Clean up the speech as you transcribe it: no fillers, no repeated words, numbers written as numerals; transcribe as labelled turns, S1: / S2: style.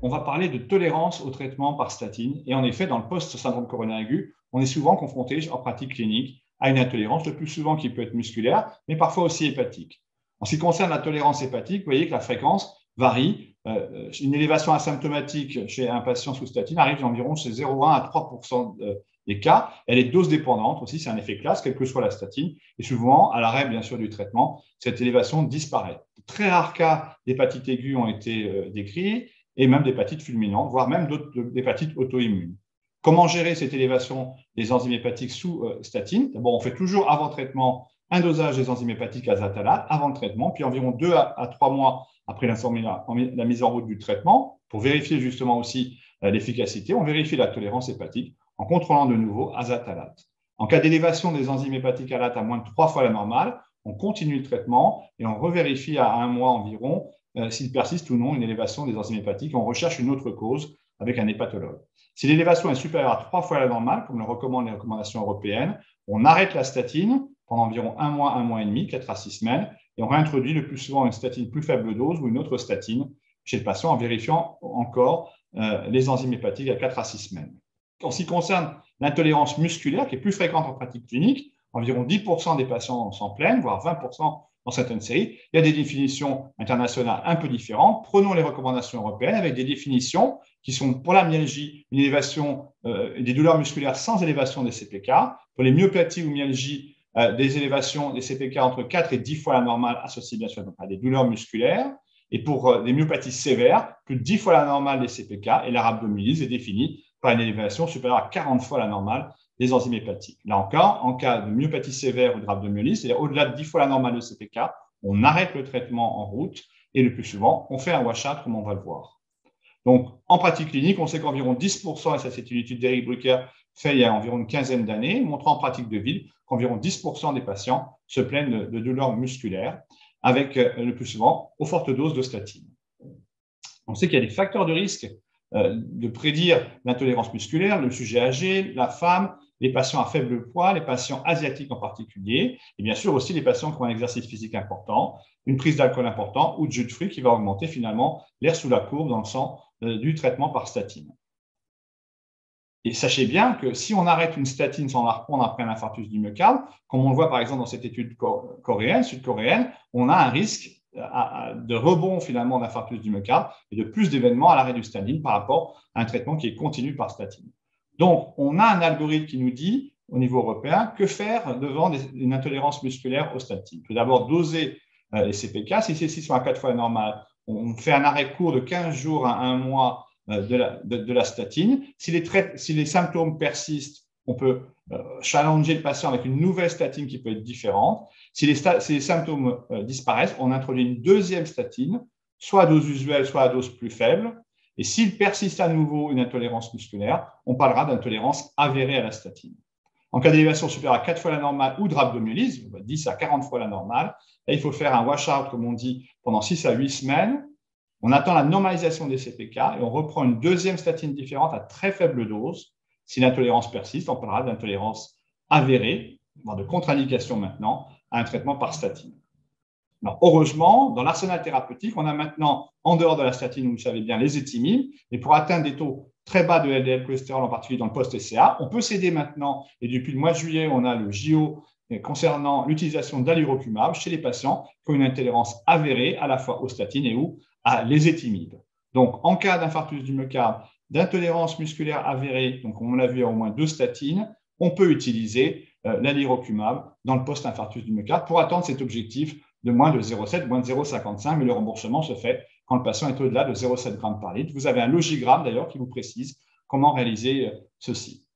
S1: on va parler de tolérance au traitement par statine. Et en effet, dans le post-syndrome coronaire aigu, on est souvent confronté en pratique clinique à une intolérance, le plus souvent qui peut être musculaire, mais parfois aussi hépatique. En ce qui concerne la tolérance hépatique, vous voyez que la fréquence varie. Une élévation asymptomatique chez un patient sous statine arrive d'environ chez 0,1 à 3% des cas. Elle est dose dépendante aussi, c'est un effet classe, quelle que soit la statine. Et souvent, à l'arrêt, bien sûr, du traitement, cette élévation disparaît. De très rares cas d'hépatite aiguë ont été décrits, et même d'hépatite fulminante, voire même d'hépatite auto-immune. Comment gérer cette élévation des enzymes hépatiques sous statine? D'abord, on fait toujours avant traitement un dosage des enzymes hépatiques azatalate avant le traitement, puis environ 2 à 3 mois après la mise en route du traitement, pour vérifier justement aussi l'efficacité, on vérifie la tolérance hépatique en contrôlant de nouveau azatalate. En cas d'élévation des enzymes hépatiques alate à moins de 3 fois la normale, on continue le traitement et on revérifie à 1 mois environ s'il persiste ou non une élévation des enzymes hépatiques. On recherche une autre cause avec un hépatologue. Si l'élévation est supérieure à 3 fois la normale, comme le recommandent les recommandations européennes, on arrête la statine pendant environ 1 mois et demi, 4 à 6 semaines, et on réintroduit le plus souvent une statine plus faible dose ou une autre statine chez le patient en vérifiant encore les enzymes hépatiques à 4 à 6 semaines. En ce qui concerne l'intolérance musculaire, qui est plus fréquente en pratique clinique, environ 10% des patients s'en plaignent, voire 20% dans certaines séries. Il y a des définitions internationales un peu différentes. Prenons les recommandations européennes avec des définitions qui sont pour la myalgie, une élévation des douleurs musculaires sans élévation des CPK. Pour les myopathies ou myalgies, des élévations des CPK entre 4 et 10 fois la normale associées bien sûr à des douleurs musculaires. Et pour des myopathies sévères, plus de 10 fois la normale des CPK, et la rhabdomyolyse est définie par une élévation supérieure à 40 fois la normale des enzymes hépatiques. Là encore, en cas de myopathie sévère ou de rhabdomyolyse, c'est-à-dire au-delà de 10 fois la normale de CPK, on arrête le traitement en route et le plus souvent, on fait un washout comme on va le voir. Donc, en pratique clinique, on sait qu'environ 10%, et ça c'est une étude d'Eric Brucker faite il y a environ une quinzaine d'années, montrant en pratique de ville qu'environ 10% des patients se plaignent de douleurs musculaires, avec le plus souvent aux fortes doses de statine. On sait qu'il y a des facteurs de risque de prédire l'intolérance musculaire, le sujet âgé, la femme, les patients à faible poids, les patients asiatiques en particulier, et bien sûr aussi les patients qui ont un exercice physique important, une prise d'alcool important ou de jus de fruits qui va augmenter finalement l'air sous la courbe dans le sang du traitement par statine. Et sachez bien que si on arrête une statine sans la reprendre après un infarctus du myocarde, comme on le voit par exemple dans cette étude sud-coréenne, on a un risque de rebond finalement d'infarctus du myocarde et de plus d'événements à l'arrêt du statine par rapport à un traitement qui est continu par statine. Donc, on a un algorithme qui nous dit, au niveau européen, que faire devant une intolérance musculaire aux statines. Tout d'abord, doser les CPK. Si celles-ci sont à 4 fois la normale, on fait un arrêt court de 15 jours à 1 mois de la statine. Si les symptômes persistent, on peut challenger le patient avec une nouvelle statine qui peut être différente. Si les symptômes disparaissent, on introduit une deuxième statine, soit à dose usuelle, soit à dose plus faible. Et s'il persiste à nouveau une intolérance musculaire, on parlera d'intolérance avérée à la statine. En cas d'élévation supérieure à 4 fois la normale ou de rhabdomyolyse, 10 à 40 fois la normale, là, il faut faire un washout, comme on dit, pendant 6 à 8 semaines. On attend la normalisation des CPK et on reprend une deuxième statine différente à très faible dose. Si l'intolérance persiste, on parlera d'intolérance avérée, voire de contre-indication maintenant, à un traitement par statine. Alors, heureusement, dans l'arsenal thérapeutique, on a maintenant, en dehors de la statine, vous le savez bien, les étimibes. Et pour atteindre des taux très bas de LDL cholestérol, en particulier dans le post-SCA, on peut s'aider maintenant, et depuis le mois de juillet, on a le JO concernant l'utilisation d'alirocumab chez les patients qui ont une intolérance avérée à la fois aux statines et ou à l'ésétimib. Donc, en cas d'infarctus du myocarde, d'intolérance musculaire avérée, donc on l'a vu à au moins 2 statines, on peut utiliser l'alirocumab dans le post-infarctus du myocarde pour atteindre cet objectif de moins de 0,7, moins de 0,55, mais le remboursement se fait quand le patient est au-delà de 0,7 g par litre. Vous avez un logigramme d'ailleurs qui vous précise comment réaliser ceci.